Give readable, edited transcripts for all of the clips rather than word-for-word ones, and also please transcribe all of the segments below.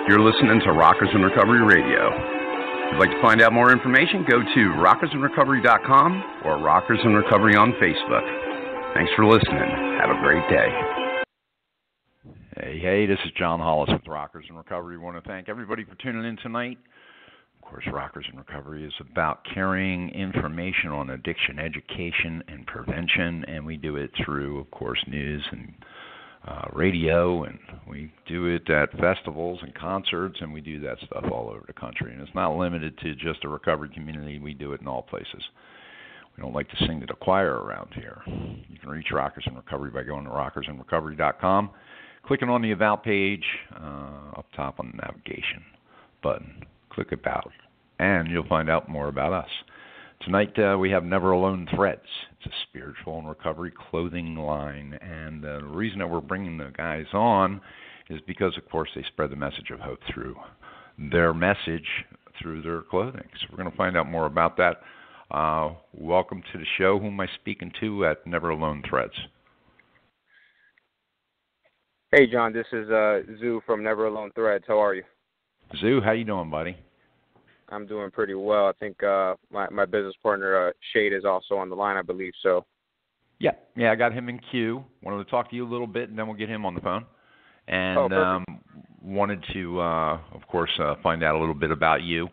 You're listening to Rockers in Recovery Radio. If you'd like to find out more information, go to rockersinrecovery.com or Rockers in Recovery on Facebook. Thanks for listening. Have a great day. Hey, this is John Hollis with Rockers in Recovery. I want to thank everybody for tuning in tonight. Of course, Rockers in Recovery is about carrying information on addiction education and prevention, and we do it through, of course, news and radio, and we do it at festivals and concerts, and we do that stuff all over the country. And it's not limited to just a recovery community. We do it in all places. We don't like to sing to the choir around here. You can reach Rockers in Recovery by going to rockersinrecovery.com, clicking on the About page up top on the navigation button. Click About, and you'll find out more about us. Tonight we have Never Alone Threads. It's a spiritual and recovery clothing line, and the reason that we're bringing the guys on is because, of course, they spread the message of hope through their message, through their clothing. So we're going to find out more about that. Welcome to the show. Who am I speaking to at Never Alone Threads? Hey, John, this is Zoo from Never Alone Threads. How are you? Zoo, how you doing, buddy? I'm doing pretty well. I think my business partner, Shade, is also on the line, I believe so. Yeah, I got him in queue. Wanted to talk to you a little bit, and then we'll get him on the phone. And wanted to, of course, find out a little bit about you.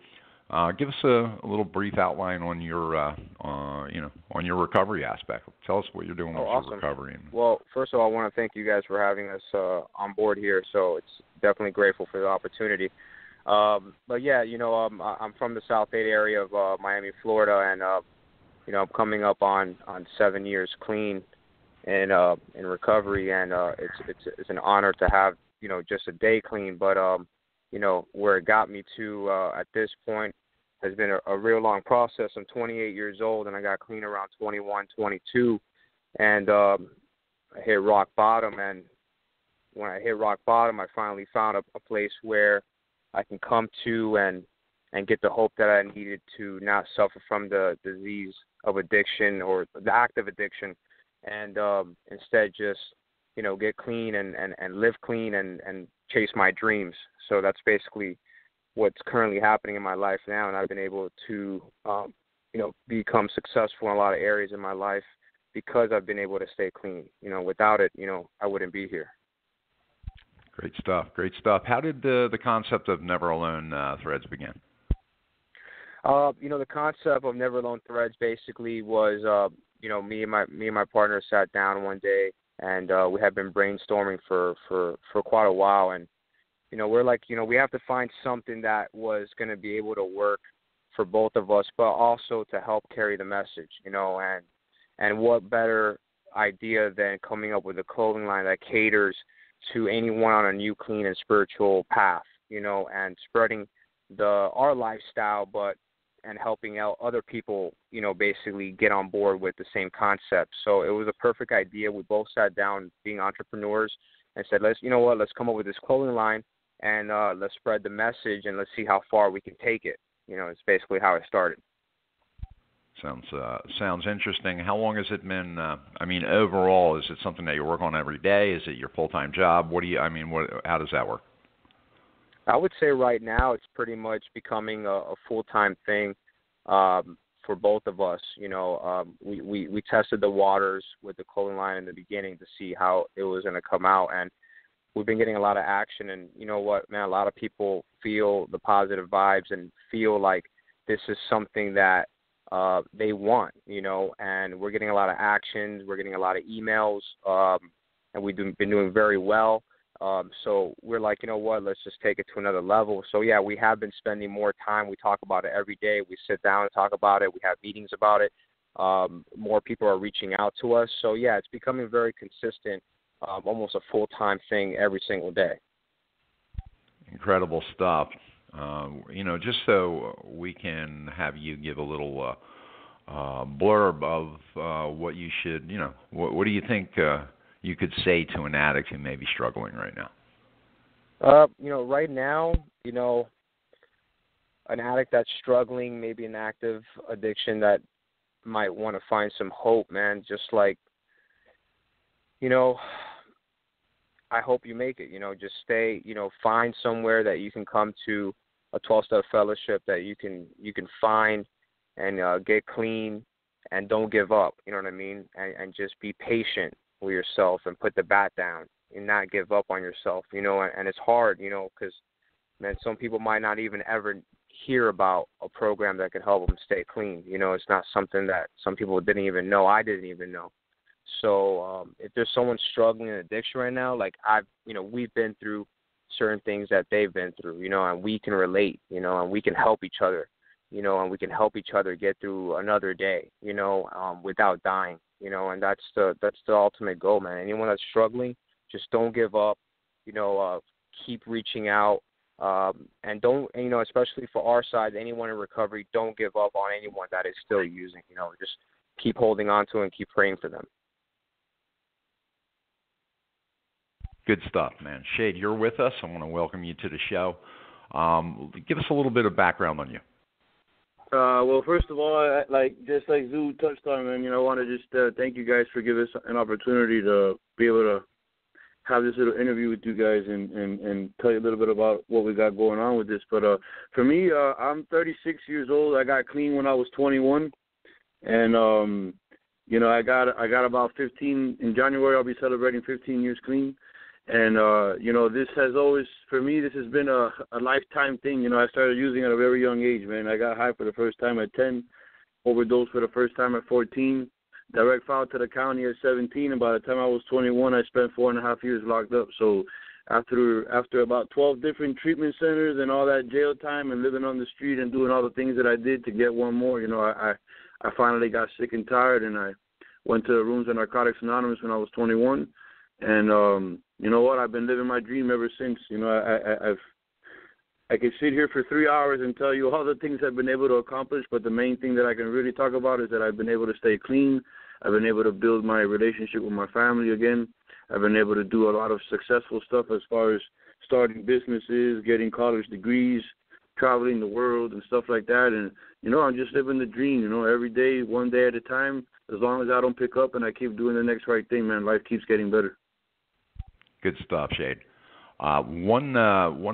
Give us a little brief outline on your, on your recovery aspect. Tell us what you're doing with your recovery. Well, first of all, I want to thank you guys for having us on board here. So it's definitely grateful for the opportunity. But yeah, I'm from the South 8 area of Miami, Florida, and I'm coming up on 7 years clean in recovery, and it's an honor to have just a day clean. But where it got me to at this point has been a real long process. I'm 28 years old, and I got clean around 21, 22, and I hit rock bottom. And when I hit rock bottom, I finally found a place where I can come to and get the hope that I needed to not suffer from the disease of addiction or the act of addiction, and instead just, get clean and live clean and chase my dreams. So that's basically what's currently happening in my life now, and I've been able to, become successful in a lot of areas in my life because I've been able to stay clean. Without it, I wouldn't be here. Great stuff. How did the concept of Never Alone Threads begin? The concept of Never Alone Threads basically was, me and my partner sat down one day, and we had been brainstorming for quite a while, and we're like, we have to find something that was going to be able to work for both of us, but also to help carry the message, and what better idea than coming up with a clothing line that caters to anyone on a new, clean, and spiritual path, and spreading our lifestyle, and helping out other people, basically get on board with the same concept. So it was a perfect idea. We both sat down, being entrepreneurs, and said, let's come up with this clothing line, and let's spread the message, and let's see how far we can take it. It's basically how it started. Sounds interesting. How long has it been? Overall, is it something that you work on every day? Is it your full-time job? How does that work? I would say right now it's pretty much becoming a full-time thing for both of us. We tested the waters with the clothing line in the beginning to see how it was going to come out, and we've been getting a lot of action. And you know what, man, a lot of people feel the positive vibes and feel like this is something that they want, and we're getting a lot of actions. We're getting a lot of emails, and we've been doing very well. So we're like, let's just take it to another level. So, yeah, we have been spending more time. We talk about it every day. We sit down and talk about it. We have meetings about it. More people are reaching out to us. So, yeah, it's becoming very consistent, almost a full-time thing every single day. Incredible stuff. Just so we can have you give a little blurb of what you should, what do you think you could say to an addict who may be struggling right now? Right now, an addict that's struggling, maybe an active addiction that might want to find some hope, man, just like, I hope you make it. Just stay. Find somewhere that you can come to, a 12-step fellowship that you can find and get clean, and don't give up. You know what I mean? And just be patient with yourself and put the bat down and not give up on yourself. And it's hard. Because man, some people might not even ever hear about a program that can help them stay clean. It's not something that some people didn't even know. I didn't even know. So if there's someone struggling in addiction right now, like we've been through certain things that they've been through, and we can relate, and we can help each other, and we can help each other get through another day, without dying, and that's the ultimate goal, man. Anyone that's struggling, just don't give up, keep reaching out. And don't, especially for our side, anyone in recovery, don't give up on anyone that is still using. Just keep holding on to it and keep praying for them. Good stuff, man. Shade, you're with us. I want to welcome you to the show. Give us a little bit of background on you. Well, first of all, just like Zoo touched on, man, I want to just thank you guys for giving us an opportunity to be able to have this little interview with you guys and tell you a little bit about what we got going on with this. But for me, I'm 36 years old. I got clean when I was 21, and I got about 15 in January. I'll be celebrating 15 years clean, and this has always, for me, this has been a lifetime thing. I started using at a very young age, man. I got high for the first time at 10, overdosed for the first time at 14. Direct filed to the county at 17, and by the time I was 21, I spent 4.5 years locked up. So after about 12 different treatment centers and all that jail time and living on the street and doing all the things that I did to get one more, I finally got sick and tired, and I went to the rooms of Narcotics Anonymous when I was 21. And you know what? I've been living my dream ever since. I could sit here for 3 hours and tell you all the things I've been able to accomplish, but the main thing that I can really talk about is that I've been able to stay clean. I've been able to build my relationship with my family again. I've been able to do a lot of successful stuff as far as starting businesses, getting college degrees, traveling the world and stuff like that. And, I'm just living the dream, every day, one day at a time. As long as I don't pick up and I keep doing the next right thing, man, life keeps getting better. Good stuff, Shade. One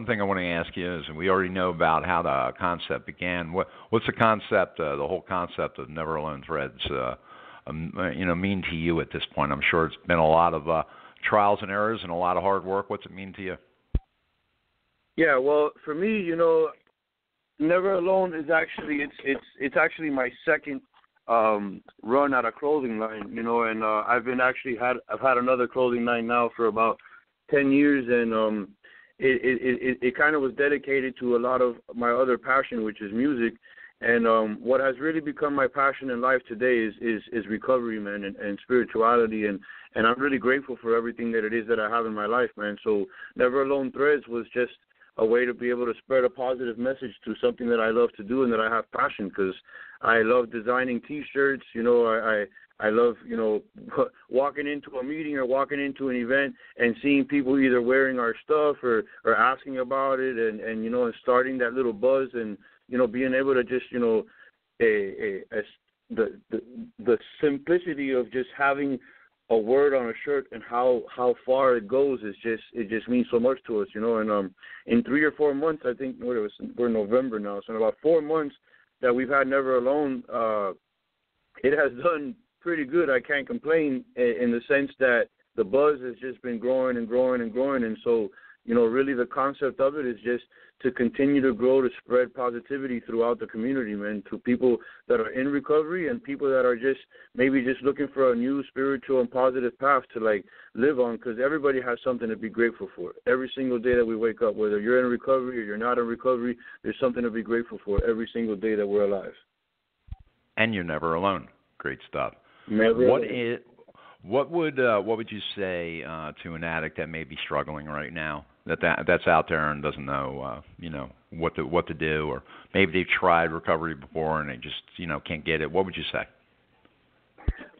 thing I want to ask you is, and we already know about how the concept began. What's the concept, the whole concept of Never Alone Threads, mean to you at this point? I'm sure it's been a lot of trials and errors and a lot of hard work. What's it mean to you? Yeah, well, for me, Never Alone is actually it's actually my second run at a clothing line, and I've had another clothing line now for about 10 years, and it kind of was dedicated to a lot of my other passion, which is music. And what has really become my passion in life today is recovery, man, and spirituality, and I'm really grateful for everything that it is that I have in my life, man. So Never Alone Threads was just a way to be able to spread a positive message to something that I love to do and that I have passion, because I love designing T-shirts. I love, walking into a meeting or walking into an event and seeing people either wearing our stuff or asking about it and starting that little buzz and, being able to just, the simplicity of just having a word on a shirt and how far it goes it just means so much to us, and in 3 or 4 months, I think we're November now, so in about 4 months that we've had Never Alone, it has done pretty good. I can't complain in the sense that the buzz has just been growing and growing and growing, and so really the concept of it is just to continue to grow, to spread positivity throughout the community, man, to people that are in recovery and people that are just maybe just looking for a new spiritual and positive path to live on, because everybody has something to be grateful for. Every single day that we wake up, whether you're in recovery or you're not in recovery, there's something to be grateful for every single day that we're alive. And you're never alone. Great stuff. Never What alone. What would you say to an addict that may be struggling right now, that's out there and doesn't know what to do, or maybe they've tried recovery before and they just can't get it? What would you say?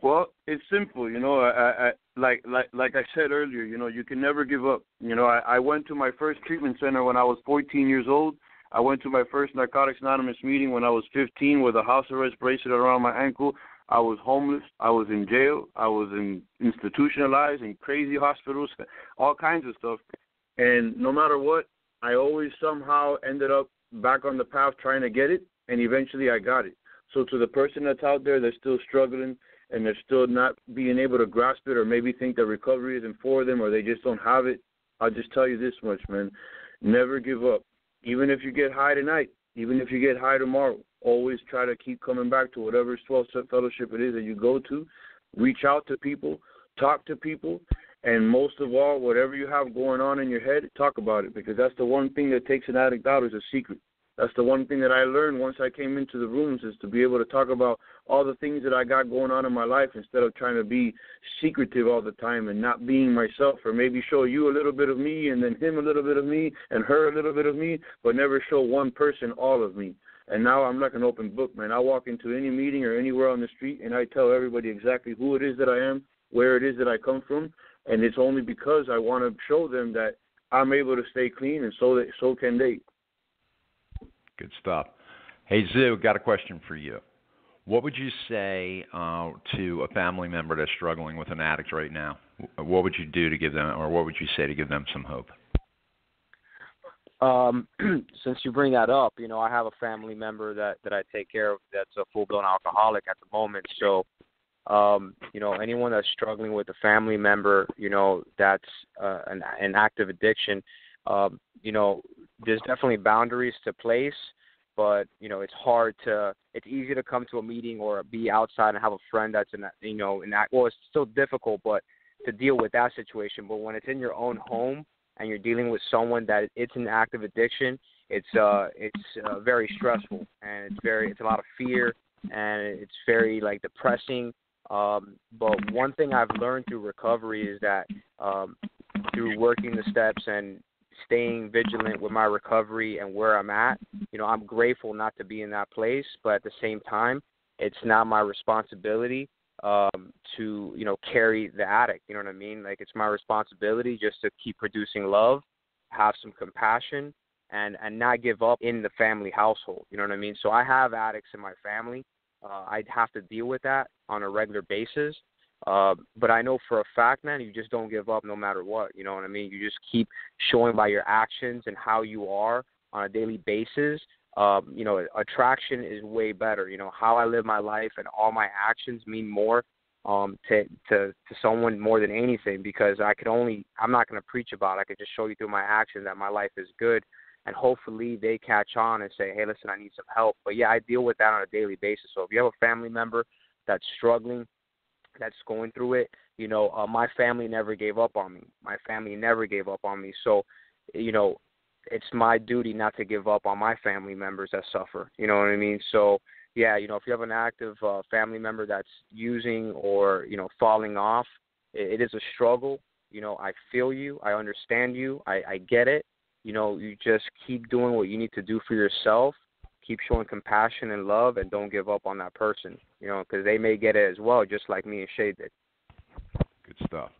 Well, it's simple. I like I said earlier. You can never give up. I went to my first treatment center when I was 14 years old. I went to my first Narcotics Anonymous meeting when I was 15 with a house arrest bracelet around my ankle. I was homeless. I was in jail. I was institutionalized in crazy hospitals, all kinds of stuff. And no matter what, I always somehow ended up back on the path trying to get it, and eventually I got it. So to the person that's out there that's still struggling and they're still not being able to grasp it, or maybe think that recovery isn't for them, or they just don't have it, I'll just tell you this much, man. Never give up. Even if you get high tonight, even if you get high tomorrow, always try to keep coming back to whatever 12-step fellowship it is that you go to. Reach out to people, talk to people, and most of all, whatever you have going on in your head, talk about it, because that's the one thing that takes an addict out is a secret. That's the one thing that I learned once I came into the rooms, is to be able to talk about all the things that I got going on in my life instead of trying to be secretive all the time and not being myself, or maybe show you a little bit of me and then him a little bit of me and her a little bit of me, but never show one person all of me. And now I'm like an open book, man. I walk into any meeting or anywhere on the street and I tell everybody exactly who it is that I am, where it is that I come from, and it's only because I want to show them that I'm able to stay clean, and so can they. Good stuff. Hey, Zoo, got a question for you. What would you say to a family member that's struggling with an addict right now? What would you do to give them, or what would you say to give them some hope? Since you bring that up, I have a family member that I take care of that's a full-blown alcoholic at the moment. So, anyone that's struggling with a family member, that's an active addiction, there's definitely boundaries to place, but, it's easy to come to a meeting or be outside and have a friend that's it's still difficult, but to deal with that situation. But when it's in your own home and you're dealing with someone that it's an active addiction, it's very stressful, and it's a lot of fear, and it's very depressing. But one thing I've learned through recovery is that through working the steps and staying vigilant with my recovery and where I'm at, I'm grateful not to be in that place, but at the same time, it's not my responsibility to carry the addict. You know what I mean? It's my responsibility just to keep producing love, have some compassion, and not give up in the family household. You know what I mean? So I have addicts in my family. I'd have to deal with that on a regular basis. But I know for a fact, man, you just don't give up no matter what. You know what I mean? You just keep showing by your actions and how you are on a daily basis. Attraction is way better. How I live my life and all my actions mean more to someone more than anything, because I'm not going to preach about it. I could just show you through my actions that my life is good, and hopefully they catch on and say, hey, listen, I need some help. But, yeah, I deal with that on a daily basis. So if you have a family member that's struggling, that's going through it, my family never gave up on me. So, it's my duty not to give up on my family members that suffer. You know what I mean? So, yeah, if you have an active family member that's using or, falling off, it is a struggle. I feel you. I understand you. I get it. You just keep doing what you need to do for yourself. Keep showing compassion and love, and don't give up on that person, because they may get it as well, just like me and Shay did. Good stuff.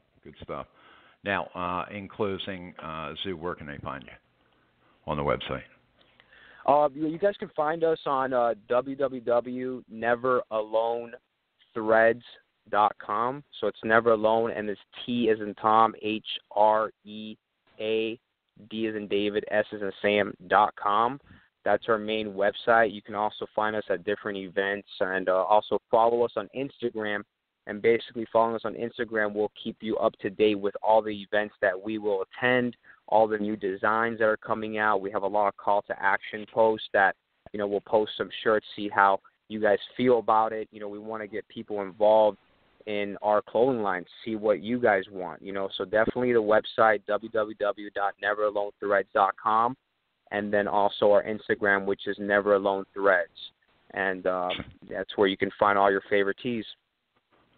Now, in closing, Zoo, where can they find you on the website? You guys can find us on www.neveralonethreads.com. So it's Never Alone, and it's T as in Tom, HREA, D as in David, S as in Sam.com. That's our main website. You can also find us at different events, and also follow us on Instagram. And basically following us on Instagram will keep you up to date with all the events that we will attend, all the new designs that are coming out. We have a lot of call to action posts that, we'll post some shirts, see how you guys feel about it. We want to get people involved in our clothing line, see what you guys want, So definitely the website, www.neveralonethreads.com. And then also our Instagram, which is Never Alone Threads. And that's where you can find all your favorite tees.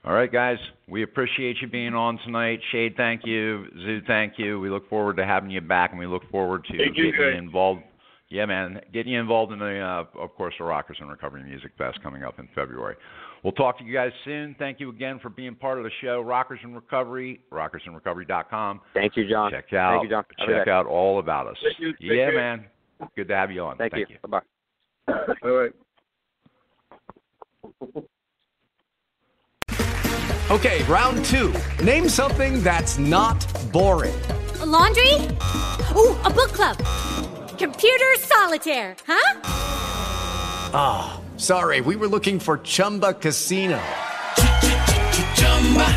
All right, guys. We appreciate you being on tonight. Shade, thank you. Zoo, thank you. We look forward to having you back, and we look forward to getting you involved. Yeah, man, getting you involved in the, of course, the Rockers in Recovery Music Fest coming up in February. We'll talk to you guys soon. Thank you again for being part of the show. Rockers in Recovery, rockersinrecovery.com. Thank you, John. Check out all about us. Thank you. Take care. care. Man. Good to have you on. Thank you. Bye-bye. All right. Okay, round two. Name something that's not boring. A laundry? Ooh, a book club. Computer solitaire, huh? Ah, sorry, we were looking for Chumba Casino.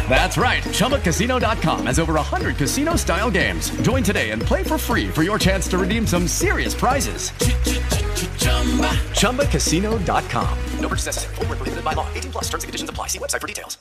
That's right, ChumbaCasino.com has over 100 casino-style games. Join today and play for free for your chance to redeem some serious prizes. ChumbaCasino.com. No purchase necessary. Void where prohibited by law. 18+. Terms and conditions apply. See website for details.